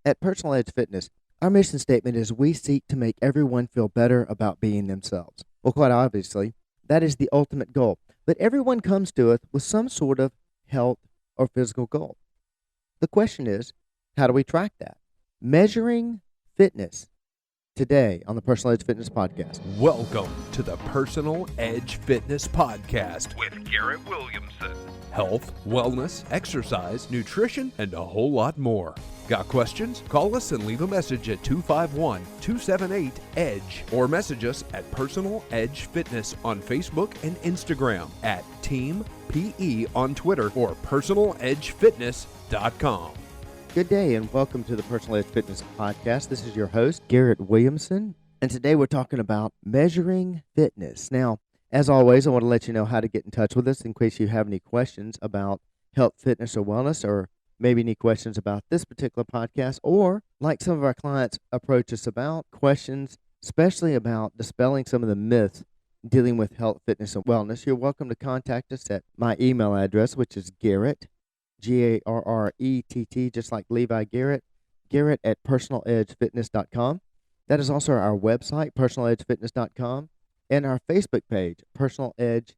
At Personal Edge Fitness, our mission statement is we seek to make everyone feel better about being themselves. Well, quite obviously, that is the ultimate goal. But everyone comes to us with some sort of health or physical goal. The question is, how do we track that? Measuring fitness today on the Personal Edge Fitness Podcast. Welcome to the Personal Edge Fitness Podcast with Garrett Williamson. Health, wellness, exercise, nutrition, and a whole lot more. Got questions? Call us and leave a message at 251-278-EDGE or message us at Personal Edge Fitness on Facebook and Instagram, at Team PE on Twitter, or personaledgefitness.com. Good day and welcome to the Personal Edge Fitness Podcast. This is your host, Garrett Williamson, and today we're talking about measuring fitness. Now, as always, I want to let you know how to get in touch with us in case you have any questions about health, fitness, or wellness, or maybe any questions about this particular podcast, or like some of our clients approach us about questions, especially about dispelling some of the myths dealing with health, fitness, and wellness. You're welcome to contact us at my email address, which is Garrett, Garrett, just like Levi Garrett, Garrett at personaledgefitness.com. That is also our website, personaledgefitness.com, and our Facebook page, Personal Edge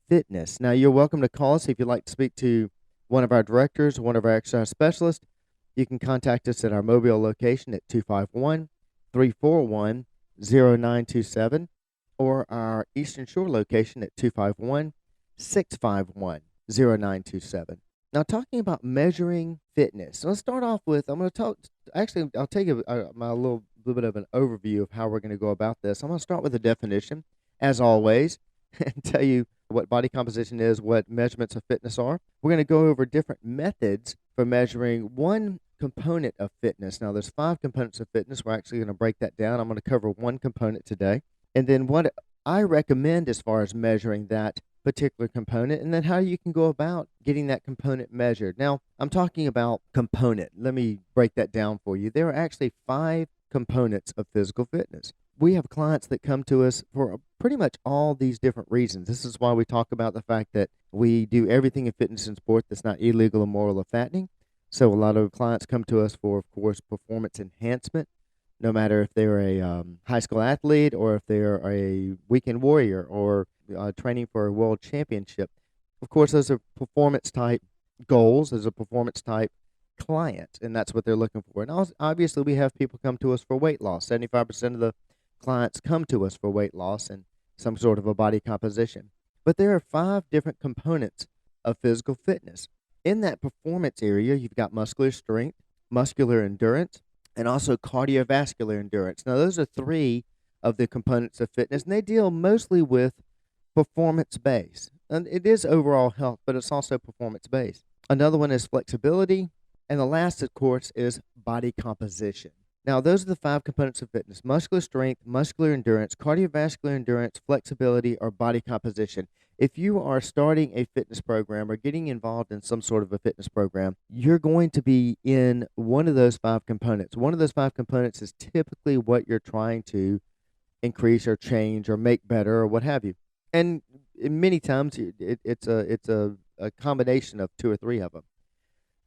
Fitness. Now, you're welcome to call us if you'd like to speak to one of our directors or one of our exercise specialists. You can contact us at our Mobile location at 251-341-0927 or our Eastern Shore location at 251-651-0927. Now, talking about measuring fitness, so let's start off with, I'll take my little bit of an overview of how we're going to go about this. I'm going to start with a definition, as always, and tell you what body composition is, what measurements of fitness are. We're going to go over different methods for measuring one component of fitness. Now, there's 5 components of fitness. We're actually going to break that down. I'm going to cover one component today, and then what I recommend as far as measuring that particular component, and then how you can go about getting that component measured. Now, I'm talking about component. Let me break that down for you. There are actually 5 components of physical fitness. We have clients that come to us for pretty much all these different reasons. This is why we talk about the fact that we do everything in fitness and sport that's not illegal, immoral, or fattening. So a lot of clients come to us for, of course, performance enhancement, no matter if they're a high school athlete or if they're a weekend warrior or training for a world championship. Of course, those are performance-type goals. Those are performance-type clients, and that's what they're looking for. And obviously, we have people come to us for weight loss. 75% of the clients come to us for weight loss and some sort of a body composition. But there are 5 different components of physical fitness. In that performance area, you've got muscular strength, muscular endurance, and also cardiovascular endurance. Now, those are 3 of the components of fitness, and they deal mostly with performance-based. And it is overall health, but it's also performance-based. Another one is flexibility, and the last, of course, is body composition. Now, those are the 5 components of fitness: muscular strength, muscular endurance, cardiovascular endurance, flexibility, or body composition. If you are starting a fitness program or getting involved in some sort of a fitness program, you're going to be in one of those 5 components. One of those 5 components is typically what you're trying to increase or change or make better or what have you. And many times it's a combination of 2 or 3 of them.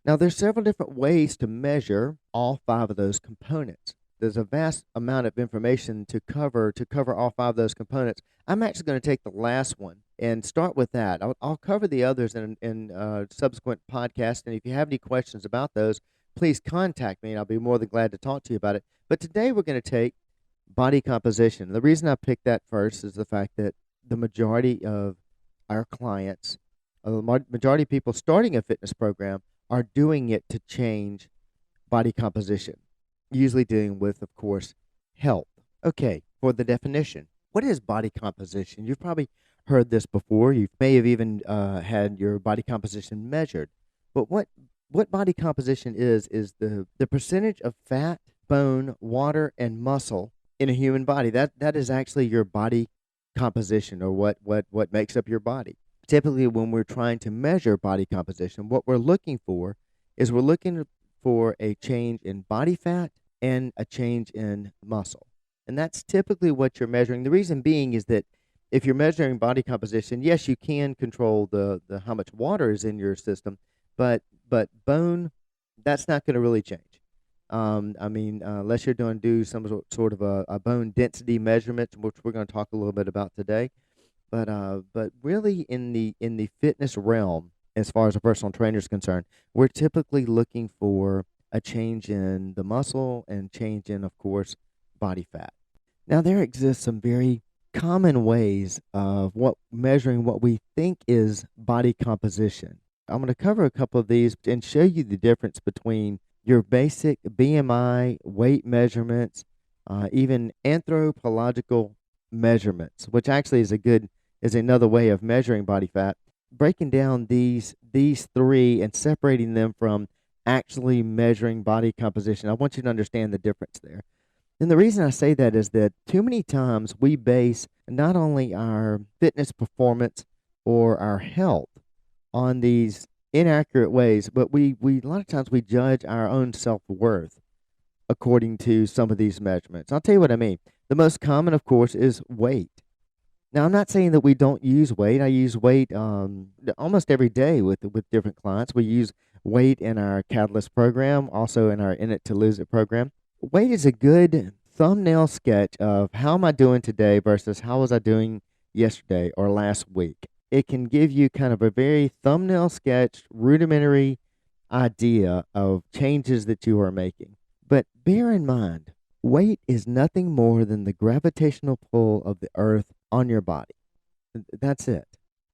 Now, there's several different ways to measure all 5 of those components. There's a vast amount of information to cover all 5 of those components. I'm actually going to take the last one and start with that. I'll cover the others in subsequent podcasts, and if you have any questions about those, please contact me, and I'll be more than glad to talk to you about it. But today we're going to take body composition. The reason I picked that first is the fact that the majority of our clients, the majority of people starting a fitness program, are doing it to change body composition, usually dealing with, of course, health. Okay, for the definition, what is body composition? You've probably heard this before. You may have even had your body composition measured. But what body composition is the percentage of fat, bone, water, and muscle in a human body. That is actually your body composition, or what makes up your body. Typically, when we're trying to measure body composition, what we're looking for is a change in body fat and a change in muscle. And that's typically what you're measuring. The reason being is that if you're measuring body composition, yes, you can control the how much water is in your system, but bone, that's not going to really change. Unless you're going to do some sort of a bone density measurement, which we're going to talk a little bit about today. But really in the fitness realm, as far as a personal trainer is concerned, we're typically looking for a change in the muscle and change in, of course, body fat. Now, there exists some very common ways of measuring what we think is body composition. I'm going to cover a couple of these and show you the difference between your basic BMI, weight measurements, even anthropological measurements, which actually is another way of measuring body fat. Breaking down these three and separating them from actually measuring body composition. I want you to understand the difference there. And the reason I say that is that too many times we base not only our fitness performance or our health on these inaccurate ways, but we a lot of times we judge our own self-worth according to some of these measurements. I'll tell you what I mean. The most common, of course, is weight. Now, I'm not saying that we don't use weight. I use weight almost every day with different clients. We use weight in our Catalyst program, also in our In It to Lose It program. Weight is a good thumbnail sketch of how am I doing today versus how was I doing yesterday or last week. It can give you kind of a very thumbnail sketch, rudimentary idea of changes that you are making. But bear in mind, weight is nothing more than the gravitational pull of the earth on your body. That's it.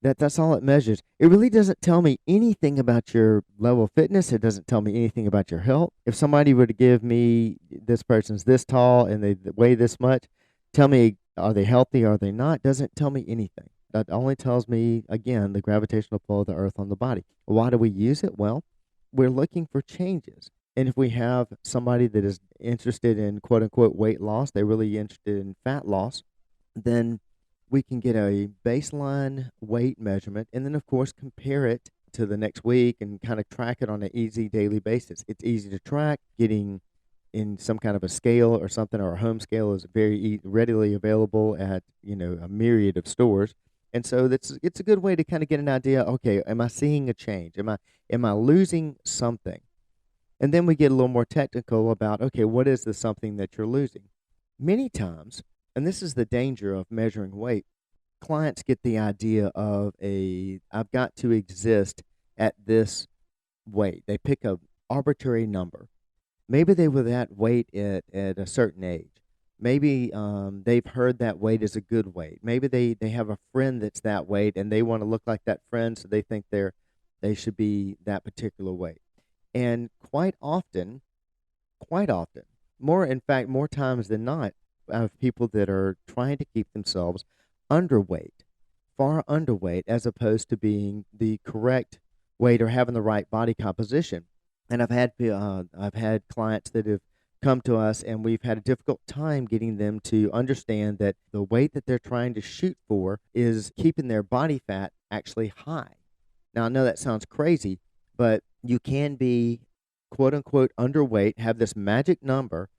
That's all it measures. It really doesn't tell me anything about your level of fitness. It doesn't tell me anything about your health. If somebody were to give me this person's this tall and they weigh this much, tell me, are they healthy or are they not? Doesn't tell me anything. That only tells me, again, the gravitational pull of the earth on the body. Why do we use it? Well, we're looking for changes. And if we have somebody that is interested in quote unquote weight loss, they're really interested in fat loss, then we can get a baseline weight measurement and then, of course, compare it to the next week and kind of track it on an easy daily basis. It's easy to track. Getting in some kind of a scale or something, or a home scale, is very readily available at a myriad of stores. And so it's a good way to kind of get an idea. Okay, am I seeing a change? Am I losing something? And then we get a little more technical about, okay, what is the something that you're losing? Many times, and this is the danger of measuring weight, clients get the idea of I've got to exist at this weight. They pick a arbitrary number. Maybe they were that weight at a certain age. Maybe they've heard that weight is a good weight. Maybe they have a friend that's that weight and they want to look like that friend, so they think they should be that particular weight. And quite often, more times than not, of people that are trying to keep themselves underweight, far underweight, as opposed to being the correct weight or having the right body composition. And I've had clients that have come to us, and we've had a difficult time getting them to understand that the weight that they're trying to shoot for is keeping their body fat actually high. Now, I know that sounds crazy, but you can be quote unquote underweight, have this magic number,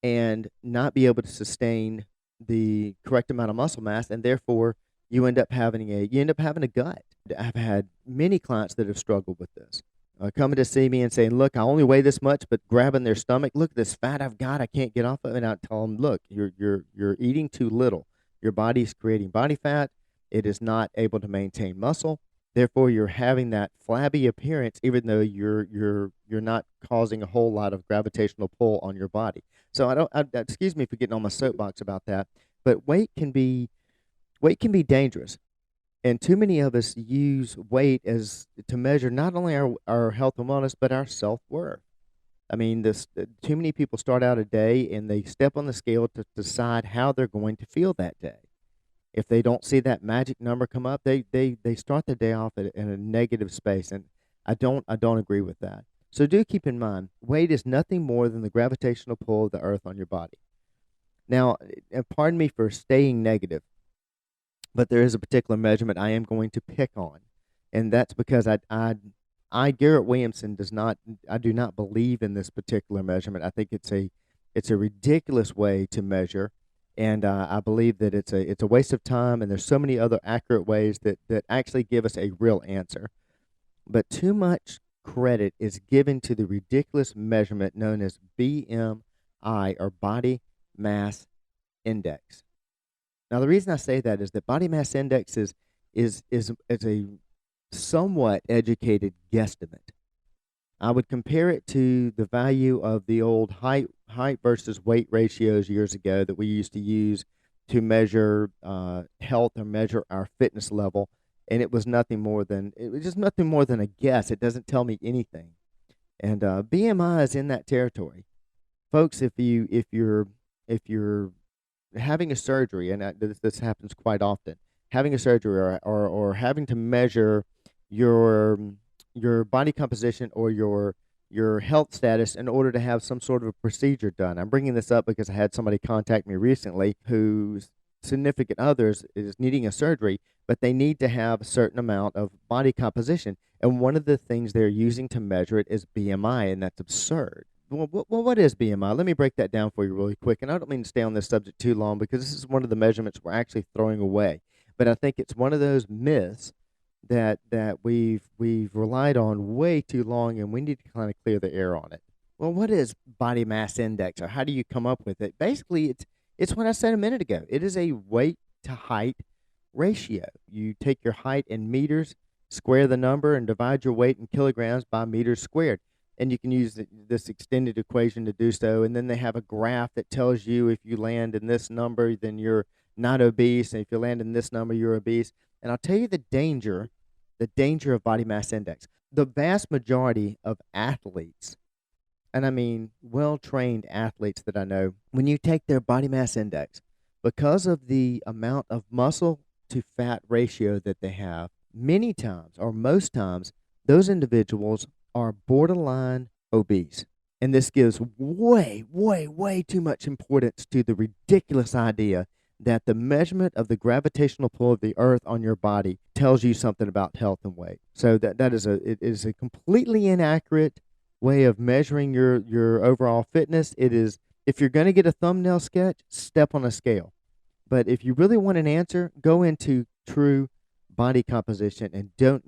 and not be able to sustain the correct amount of muscle mass, and therefore you end up having a gut. I've had many clients that have struggled with this, coming to see me and saying, look, I only weigh this much, but grabbing their stomach, look at this fat I've got, I can't get off of it. And I tell them, look, you're eating too little. Your body's creating body fat. It is not able to maintain muscle. Therefore, you're having that flabby appearance, even though you're not causing a whole lot of gravitational pull on your body. So excuse me for getting on my soapbox about that, but weight can be dangerous, and too many of us use weight to measure not only our health and wellness, but our self-worth. I mean, too many people start out a day and they step on the scale to decide how they're going to feel that day. If they don't see that magic number come up, they start the day off in a negative space, and I don't agree with that. So do keep in mind, weight is nothing more than the gravitational pull of the earth on your body. Now, and pardon me for staying negative, but there is a particular measurement I am going to pick on, and that's because Garrett Williamson, I do not believe in this particular measurement. I think it's a ridiculous way to measure. And I believe that it's a waste of time, and there's so many other accurate ways that actually give us a real answer. But too much credit is given to the ridiculous measurement known as BMI, or body mass index. Now, the reason I say that is that body mass index is a somewhat educated guesstimate. I would compare it to the value of the old height versus weight ratios years ago that we used to use to measure health or measure our fitness level, and it was just nothing more than a guess. It doesn't tell me anything, and BMI is in that territory, folks. If you're having a surgery, and this happens quite often, having a surgery or having to measure your body composition or your health status in order to have some sort of a procedure done. I'm bringing this up because I had somebody contact me recently whose significant others is needing a surgery, but they need to have a certain amount of body composition, and one of the things they're using to measure it is BMI, and that's absurd. Well, what is BMI? Let me break that down for you really quick, and I don't mean to stay on this subject too long because this is one of the measurements we're actually throwing away, but I think it's one of those myths that we've relied on way too long, and we need to kind of clear the air on it. Well, what is body mass index, or how do you come up with it? Basically, it's what I said a minute ago. It is a weight to height ratio. You take your height in meters, square the number, and divide your weight in kilograms by meters squared. And you can use this extended equation to do so. And then they have a graph that tells you if you land in this number, then you're not obese, and if you land in this number, you're obese. And I'll tell you the danger of body mass index. The vast majority of athletes, and I mean well-trained athletes that I know, when you take their body mass index, because of the amount of muscle to fat ratio that they have, many times or most times, those individuals are borderline obese. And this gives way, way, way too much importance to the ridiculous idea that the measurement of the gravitational pull of the earth on your body tells you something about health and weight. So it is a completely inaccurate way of measuring your overall fitness. It is, if you're going to get a thumbnail sketch, step on a scale. But if you really want an answer, go into true body composition and do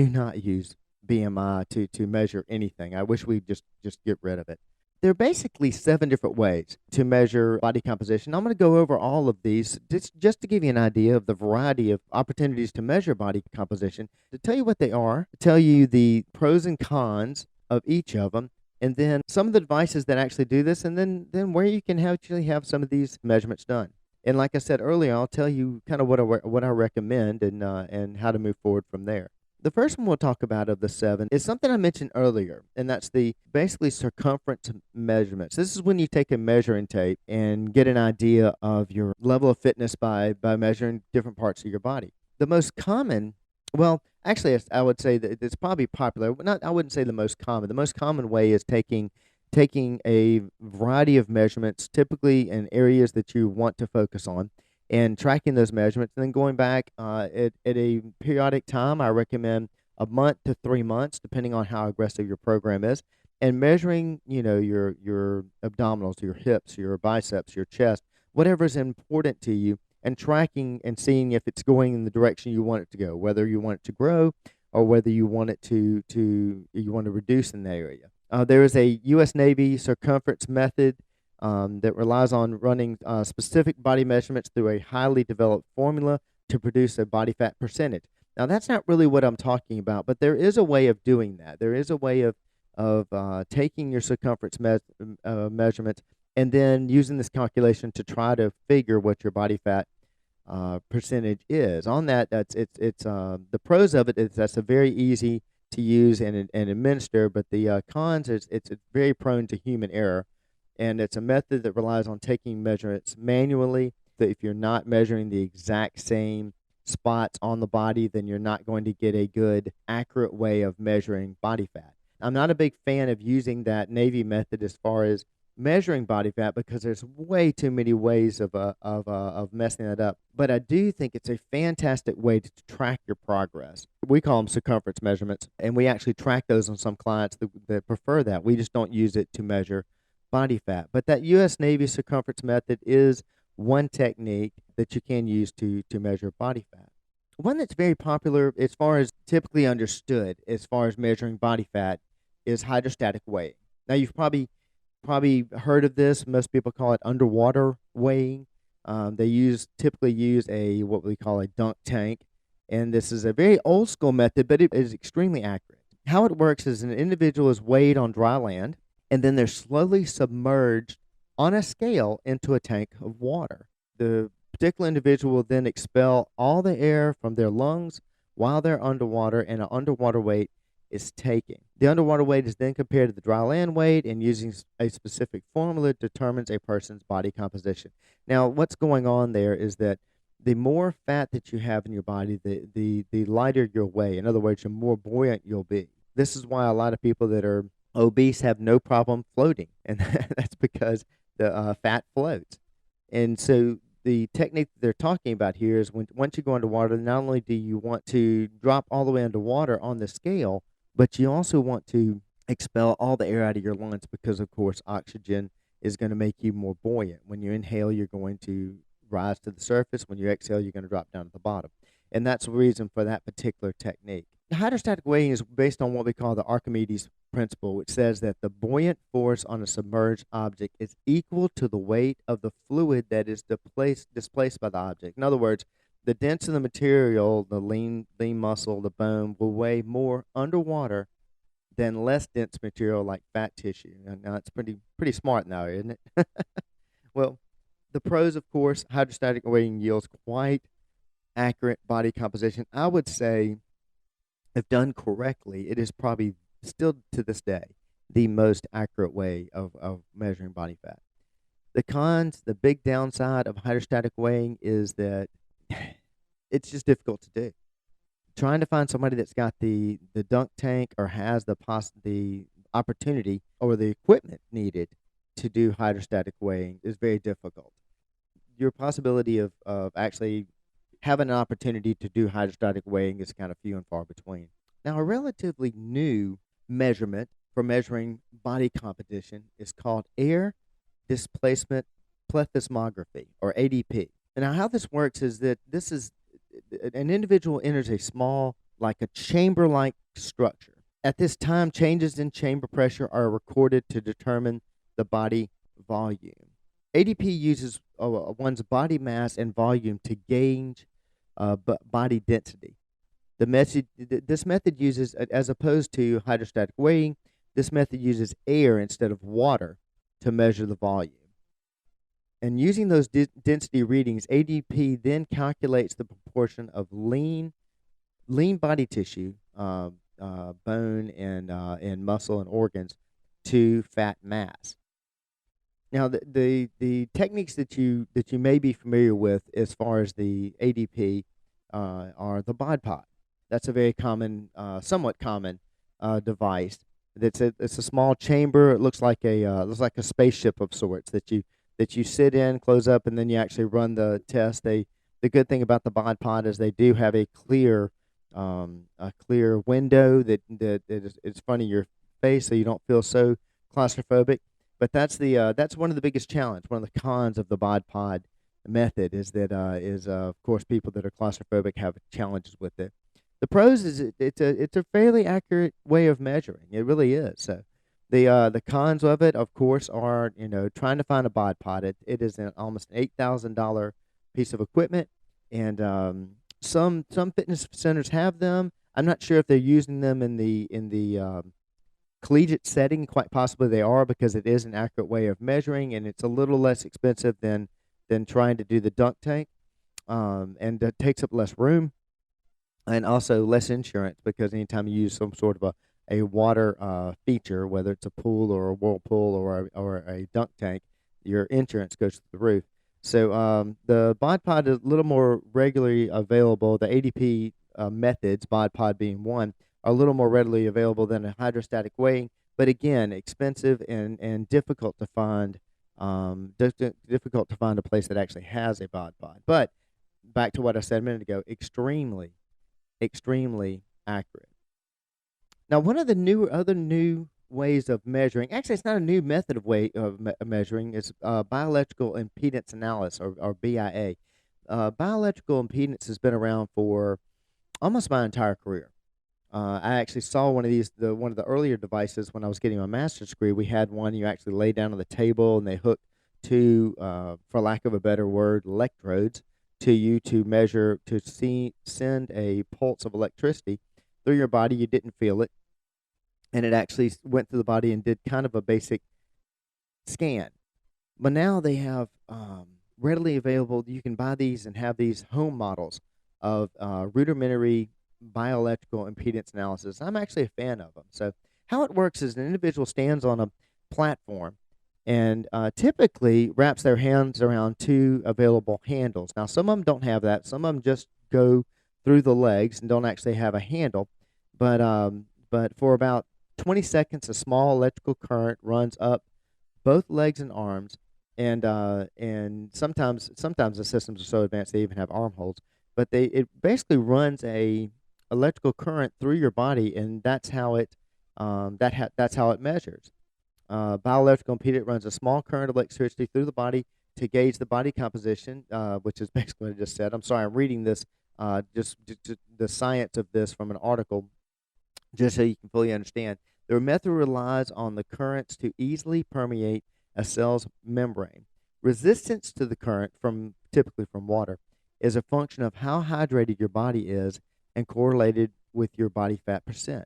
not use BMI to measure anything. I wish we'd just get rid of it. There are basically 7 different ways to measure body composition. I'm going to go over all of these just to give you an idea of the variety of opportunities to measure body composition, to tell you what they are, to tell you the pros and cons of each of them, and then some of the devices that actually do this, and then where you can actually have some of these measurements done. And like I said earlier, I'll tell you kind of what I recommend and how to move forward from there. The first one we'll talk about of the 7 is something I mentioned earlier, and that's the basically circumference measurements. This is when you take a measuring tape and get an idea of your level of fitness by measuring different parts of your body. The most common, well, actually, I would say that it's probably popular. I wouldn't say the most common. The most common way is taking a variety of measurements, typically in areas that you want to focus on, and tracking those measurements, and then going back at a periodic time. I recommend a month to 3 months, depending on how aggressive your program is, and measuring, your abdominals, your hips, your biceps, your chest, whatever is important to you, and tracking and seeing if it's going in the direction you want it to go, whether you want it to grow or whether you want it to reduce in that area. There is a U.S. Navy circumference method that relies on running specific body measurements through a highly developed formula to produce a body fat percentage. Now, that's not really what I'm talking about, but there is a way of doing that. There is a way of taking your circumference measurements and then using this calculation to try to figure what your body fat percentage is. On that, it's the pros of it is that's a very easy to use and administer, but the cons is it's very prone to human error. And it's a method that relies on taking measurements manually. That if you're not measuring the exact same spots on the body, then you're not going to get a good, accurate way of measuring body fat. I'm not a big fan of using that Navy method as far as measuring body fat because there's way too many ways of messing that up. But I do think it's a fantastic way to track your progress. We call them circumference measurements, and we actually track those on some clients that prefer that. We just don't use it to measure body fat. But that U.S. Navy circumference method is one technique that you can use to measure body fat. One that's very popular as far as typically understood as far as measuring body fat is hydrostatic weighing. Now you've probably heard of this. Most people call it underwater weighing. They typically use a what we call a dunk tank, and this is a very old school method, but it is extremely accurate. How it works is an individual is weighed on dry land, and then they're slowly submerged on a scale into a tank of water. The particular individual will then expel all the air from their lungs while they're underwater, and an underwater weight is taken. The underwater weight is then compared to the dry land weight, and using a specific formula determines a person's body composition. Now, what's going on there is that the more fat that you have in your body, the lighter you'll weigh. In other words, the more buoyant you'll be. This is why a lot of people that are obese have no problem floating, and that's because the fat floats. And so the technique that they're talking about here is once you go underwater, not only do you want to drop all the way underwater on the scale, but you also want to expel all the air out of your lungs because, of course, oxygen is going to make you more buoyant. When you inhale, you're going to rise to the surface. When you exhale, you're going to drop down to the bottom. And that's the reason for that particular technique. Hydrostatic weighing is based on what we call the Archimedes principle, which says that the buoyant force on a submerged object is equal to the weight of the fluid that is displaced by the object. In other words, the denser the material, the lean muscle, the bone, will weigh more underwater than less dense material like fat tissue. Now it's pretty smart now, isn't it? Well, the pros, of course, hydrostatic weighing yields quite accurate body composition. I would say, if done correctly, it is probably still to this day the most accurate way of measuring body fat. The cons, the big downside of hydrostatic weighing is that it's just difficult to do. Trying to find somebody that's got the dunk tank or has the opportunity or the equipment needed to do hydrostatic weighing is very difficult. Your possibility of actually having an opportunity to do hydrostatic weighing is kind of few and far between. Now, a relatively new measurement for measuring body composition is called air displacement plethysmography, or ADP. And now how this works is that this is an individual enters a small, like a chamber-like structure. At this time, changes in chamber pressure are recorded to determine the body volume. ADP uses one's body mass and volume to gauge body density. This method uses, as opposed to hydrostatic weighing, this method uses air instead of water to measure the volume. And using those density readings, ADP then calculates the proportion of lean body tissue, bone and muscle and organs, to fat mass. Now, the techniques that you may be familiar with as far as the ADP are the Bod Pod. That's a very common, somewhat common device. It's a small chamber. It looks like a spaceship of sorts that you sit in, close up, and then you actually run the test. The good thing about the Bod Pod is they do have a clear window that is in front of your face, so you don't feel so claustrophobic. But that's one of the biggest challenge. One of the cons of the Bod Pod method is that of course people that are claustrophobic have challenges with it. The pros is it's a fairly accurate way of measuring. It really is. So the cons of it, of course, are trying to find a Bod Pod. It is almost an $8,000 piece of equipment, and some fitness centers have them. I'm not sure if they're using them in the collegiate setting. Quite possibly they are, because it is an accurate way of measuring, and it's a little less expensive than trying to do the dunk tank, and it takes up less room, and also less insurance, because anytime you use some sort of a water feature, whether it's a pool or a whirlpool or a dunk tank, your insurance goes through the roof. So the Bod Pod is a little more regularly available. The ADP methods, Bod Pod being one, are a little more readily available than a hydrostatic weighing, but again, expensive and difficult to find. Difficult to find a place that actually has a Bod Pod. But back to what I said a minute ago, extremely accurate. Now, one of the other new ways of measuring, actually, it's not a new method of measuring, it's bioelectrical impedance analysis, or BIA. Bioelectrical impedance has been around for almost my entire career. I actually saw one of these, one of the earlier devices when I was getting my master's degree. We had one you actually lay down on the table and they hook two, for lack of a better word, electrodes to you to measure, to send a pulse of electricity through your body. You didn't feel it, and it actually went through the body and did kind of a basic scan. But now they have readily available. You can buy these and have these home models of rudimentary bioelectrical impedance analysis. I'm actually a fan of them. So how it works is an individual stands on a platform and typically wraps their hands around two available handles. Now, some of them don't have that. Some of them just go through the legs and don't actually have a handle. But for about 20 seconds, a small electrical current runs up both legs and arms, and sometimes the systems are so advanced they even have armholes. But it basically runs a electrical current through your body, and that's how it that's how it measures. Bioelectrical impedance runs a small current of electricity through the body to gauge the body composition, which is basically what I just said. I'm sorry, I'm reading this, just the science of this from an article, just so you can fully understand. The method relies on the currents to easily permeate a cell's membrane. Resistance to the current, typically from water, is a function of how hydrated your body is and correlated with your body fat percent.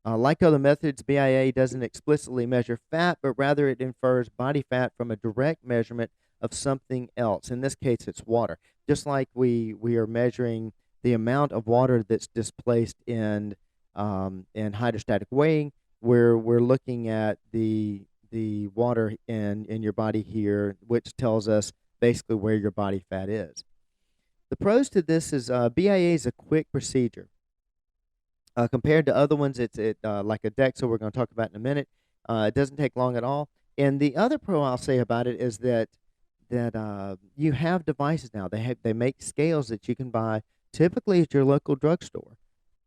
Like other methods, BIA doesn't explicitly measure fat, but rather it infers body fat from a direct measurement of something else. In this case, it's water. Just like we are measuring the amount of water that's displaced in hydrostatic weighing, we're looking at the water in your body here, which tells us basically where your body fat is. The pros to this is BIA is a quick procedure. Compared to other ones, it's like a Dexa we're going to talk about in a minute. It doesn't take long at all. And the other pro I'll say about it is that you have devices now. They make scales that you can buy typically at your local drugstore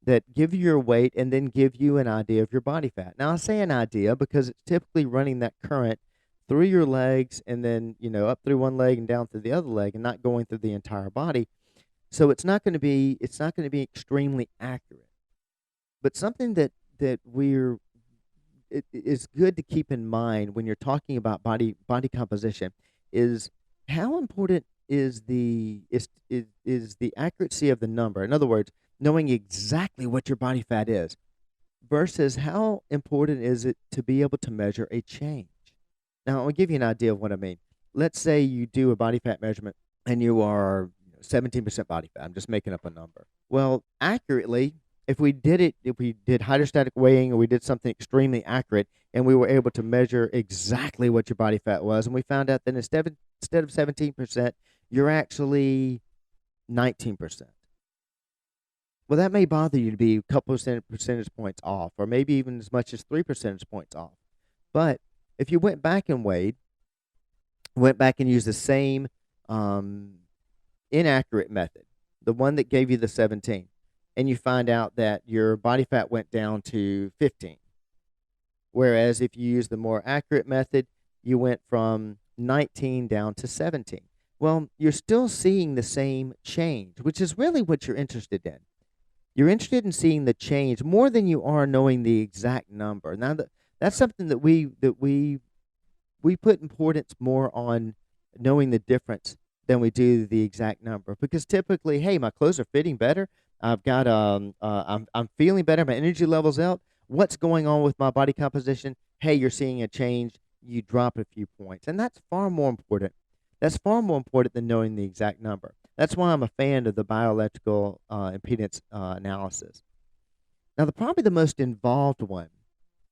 that give you your weight and then give you an idea of your body fat. Now I say an idea because it's typically running that current through your legs and then up through one leg and down through the other leg and not going through the entire body. So it's not going to be extremely accurate. But something that it is good to keep in mind when you're talking about body composition is how important is the accuracy of the number. In other words, knowing exactly what your body fat is versus how important is it to be able to measure a change. Now, I'll give you an idea of what I mean. Let's say you do a body fat measurement and you are 17% body fat. I'm just making up a number. Well, accurately, if we did hydrostatic weighing or we did something extremely accurate and we were able to measure exactly what your body fat was, and we found out that instead of 17%, you're actually 19%. Well, that may bother you to be a couple of percentage points off, or maybe even as much as 3 percentage points off. But if you went back and used the same inaccurate method, the one that gave you the 17, and you find out that your body fat went down to 15, whereas if you use the more accurate method, you went from 19 down to 17. Well, you're still seeing the same change, which is really what you're interested in. You're interested in seeing the change more than you are knowing the exact number. Now, that's something that we put importance more on knowing the difference than we do the exact number. Because typically, hey, my clothes are fitting better. I've got I'm feeling better. My energy level's out. What's going on with my body composition? Hey, you're seeing a change. You drop a few points, and that's far more important. That's far more important than knowing the exact number. That's why I'm a fan of the bioelectrical impedance analysis. Now, probably the most involved one,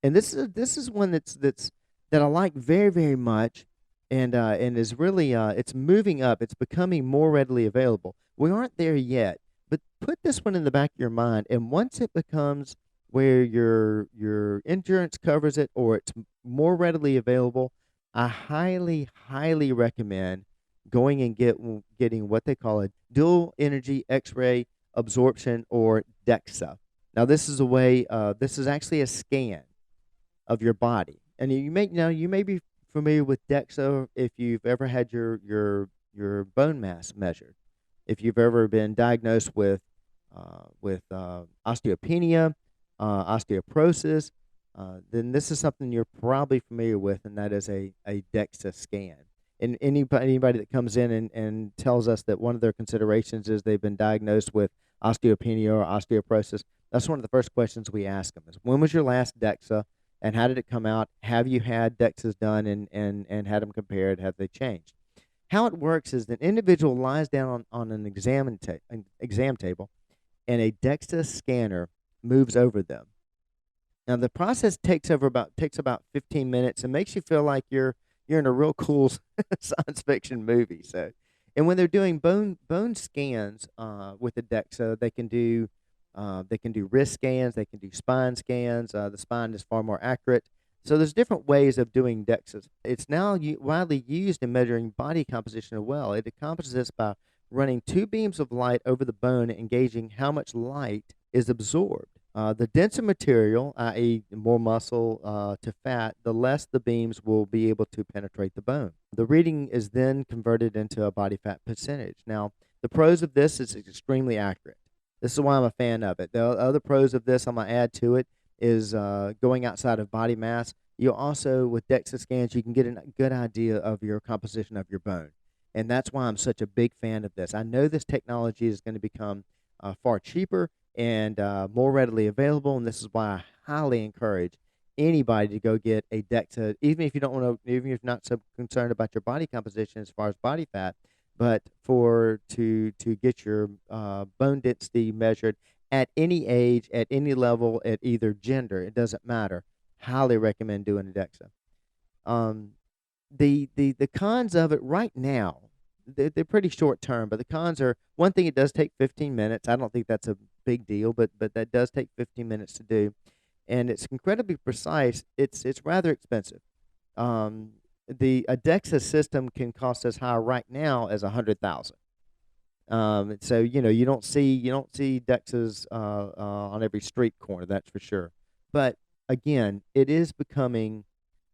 and this is one that I like very, very much, and is really it's moving up. It's becoming more readily available. We aren't there yet, but put this one in the back of your mind, and once it becomes where your insurance covers it or it's more readily available, I highly, highly recommend going and getting what they call a dual energy X-ray absorption, or Dexa. Now, this is a way. This is actually a scan of your body, and you may be familiar with Dexa if you've ever had your bone mass measured, if you've ever been diagnosed with osteopenia, osteoporosis, then this is something you're probably familiar with, and that is a Dexa scan. And anybody that comes in and tells us that one of their considerations is they've been diagnosed with osteopenia or osteoporosis, that's one of the first questions we ask them is, when was your last Dexa, and how did it come out? Have you had Dexas done and had them compared? Have they changed? How it works is that an individual lies down on an exam table, and a Dexa scanner moves over them. Now the process takes about 15 minutes and makes you feel like you're in a real cool science fiction movie. So, and when they're doing bone scans with the Dexa, they can do wrist scans, they can do spine scans. The spine is far more accurate. So there's different ways of doing DEXAs. It's now widely used in measuring body composition as well. It accomplishes this by running two beams of light over the bone and gauging how much light is absorbed. The denser material, i.e. more muscle to fat, the less the beams will be able to penetrate the bone. The reading is then converted into a body fat percentage. Now, the pros of this is it's extremely accurate. This is why I'm a fan of it. The other pros of this I'm going to add to it is going outside of body mass. You also, with DEXA scans, you can get a good idea of your composition of your bone. And that's why I'm such a big fan of this. I know this technology is going to become far cheaper and more readily available, and this is why I highly encourage anybody to go get a DEXA, even if you don't want to, even if you're not so concerned about your body composition as far as body fat, but to get your bone density measured at any age, at any level, at either gender, it doesn't matter. Highly recommend doing a DEXA. The cons of it right now, they're pretty short term, but the cons are, one thing, it does take 15 minutes. I don't think that's a big deal, but that does take 15 minutes to do, and it's incredibly precise. It's rather expensive. A DEXA system can cost as high right now as $100,000. So you don't see Dexas on every street corner, that's for sure. But again, it is becoming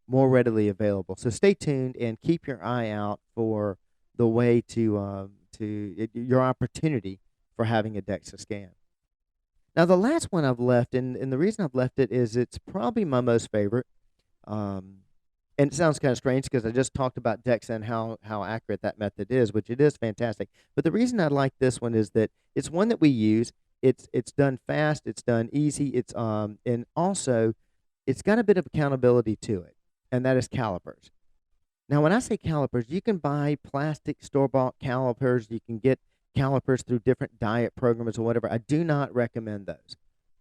more readily available. So stay tuned and keep your eye out for the way your opportunity for having a Dexa scan. Now the last one I've left, and the reason I've left it is it's probably my most favorite. And it sounds kind of strange because I just talked about Dexa and how accurate that method is, which it is fantastic. But the reason I like this one is that it's one that we use. It's done fast. It's done easy. And also it's got a bit of accountability to it, and that is calipers. Now, when I say calipers, you can buy plastic store-bought calipers. You can get calipers through different diet programs or whatever. I do not recommend those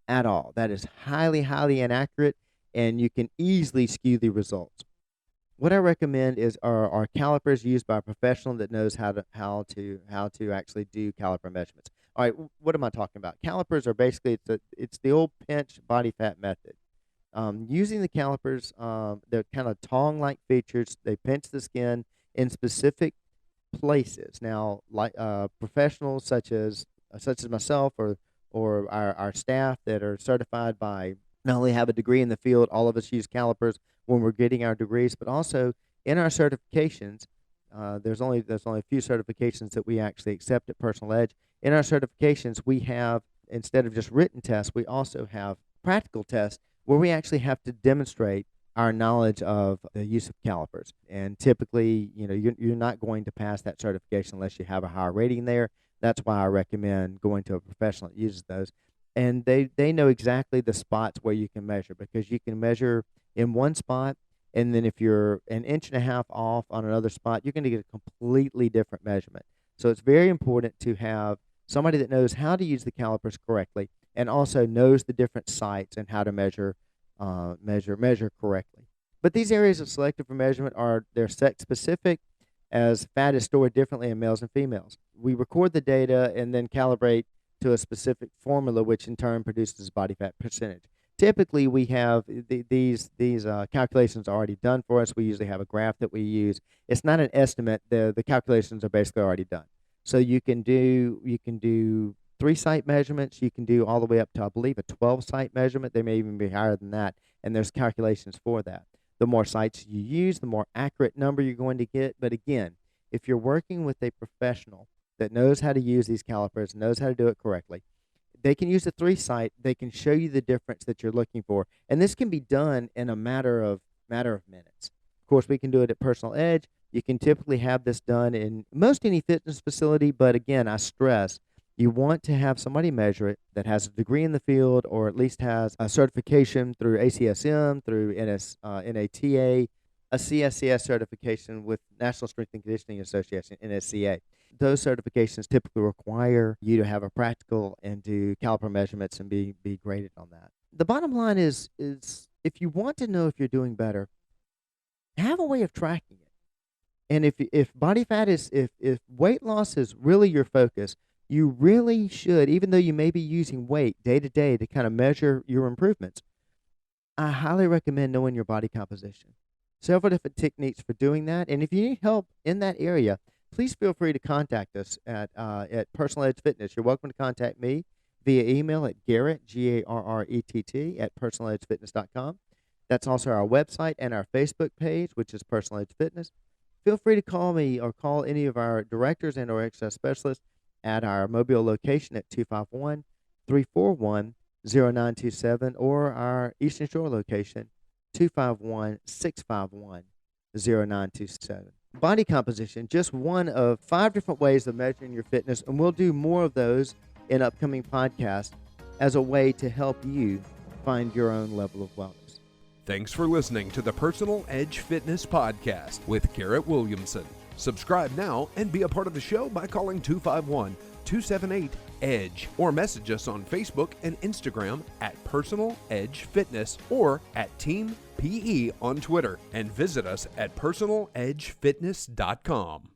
at all. That is highly, highly inaccurate, and you can easily skew the results. What I recommend are calipers used by a professional that knows how to actually do caliper measurements. All right, what am I talking about? Calipers are basically it's the old pinch body fat method. Using the calipers, they're kind of tongue-like features. They pinch the skin in specific places. Now, like professionals such as myself or our staff that are certified by, not only have a degree in the field, all of us use calipers when we're getting our degrees, but also in our certifications. There's only a few certifications that we actually accept at Personal Edge. In our certifications, we have, instead of just written tests, we also have practical tests where we actually have to demonstrate our knowledge of the use of calipers. And typically, you're not going to pass that certification unless you have a higher rating there. That's why I recommend going to a professional that uses those. And they know exactly the spots where you can measure, because you can measure in one spot, and then if you're an inch and a half off on another spot, you're going to get a completely different measurement. So it's very important to have somebody that knows how to use the calipers correctly and also knows the different sites and how to measure correctly. But these areas of selected for measurement they're sex specific, as fat is stored differently in males and females. We record the data and then calibrate to a specific formula, which in turn produces body fat percentage. Typically, we have these calculations already done for us. We usually have a graph that we use. It's not an estimate. The calculations are basically already done. So you can do 3-site measurements. You can do all the way up to, I believe, a 12-site measurement. They may even be higher than that, and there's calculations for that. The more sites you use, the more accurate number you're going to get. But again, if you're working with a professional that knows how to use these calipers, knows how to do it correctly, they can use the 3 site. They can show you the difference that you're looking for, and this can be done in a matter of minutes. Of course, we can do it at Personal Edge. You can typically have this done in most any fitness facility, but again, I stress you want to have somebody measure it that has a degree in the field, or at least has a certification through ACSM, through NATA, a CSCS certification with National Strength and Conditioning Association, NSCA. Those certifications typically require you to have a practical and do caliper measurements and be graded on that. The bottom line is if you want to know if you're doing better, have a way of tracking it. And if body fat if weight loss is really your focus, you really should, even though you may be using weight day to day to kind of measure your improvements, I highly recommend knowing your body composition. Several different techniques for doing that. And if you need help in that area, please feel free to contact us at Personal Edge Fitness. You're welcome to contact me via email at Garrett, Garrett, at personaledgefitness.com. That's also our website and our Facebook page, which is Personal Edge Fitness. Feel free to call me or call any of our directors and or exercise specialists at our Mobile location at 251-341-0927 or our Eastern Shore location, 251-651-0927. Body composition, just one of 5 different ways of measuring your fitness, and we'll do more of those in upcoming podcasts as a way to help you find your own level of wellness. Thanks for listening to the Personal Edge Fitness Podcast with Garrett Williamson. Subscribe now and be a part of the show by calling 251-278-EDGE or message us on Facebook and Instagram at Personal Edge Fitness or at Team PE on Twitter, and visit us at personaledgefitness.com.